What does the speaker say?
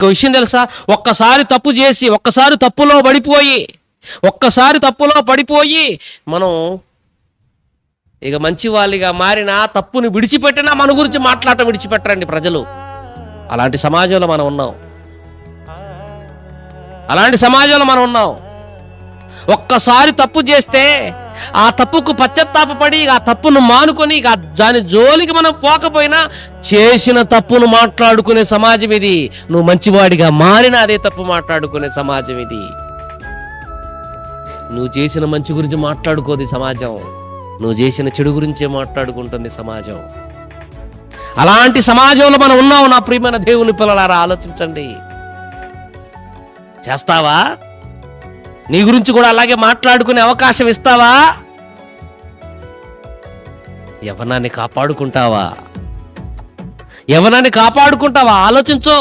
ఒక విషయం తెలుసా, ఒక్కసారి తప్పు చేసి ఒక్కసారి తప్పులో పడిపోయి మనం ఇక మంచి వాళ్ళిగా మారిన తప్పుని విడిచిపెట్టినా మన గురించి మాట్లాడటం విడిచిపెట్టరండి ప్రజలు. అలాంటి సమాజంలో మనం ఉన్నాం. ఒక్కసారి తప్పు చేస్తే ఆ తప్పుకు పశ్చాత్తాపపడి ఆ తప్పును మానుకొని ఇక దాని జోలికి మనం పోకపోయినా చేసిన తప్పును మాట్లాడుకునే సమాజం ఇది. నువ్వు మంచివాడిగా మారిన అదే తప్పు మాట్లాడుకునే సమాజం ఇది. నువ్వు చేసిన మంచి గురించి మాట్లాడుకోది సమాజం, నువ్వు చేసిన చెడు గురించే మాట్లాడుకుంటుంది సమాజం. అలాంటి సమాజంలో మనం ఉన్నాం. నా ప్రియమైన దేవుని పిల్లలారా, ఆలోచించండి. చేస్తావా? నీ గురించి కూడా అలాగే మాట్లాడుకునే అవకాశం ఇస్తావా? యవ్వనాన్ని కాపాడుకుంటావా? ఆలోచించు.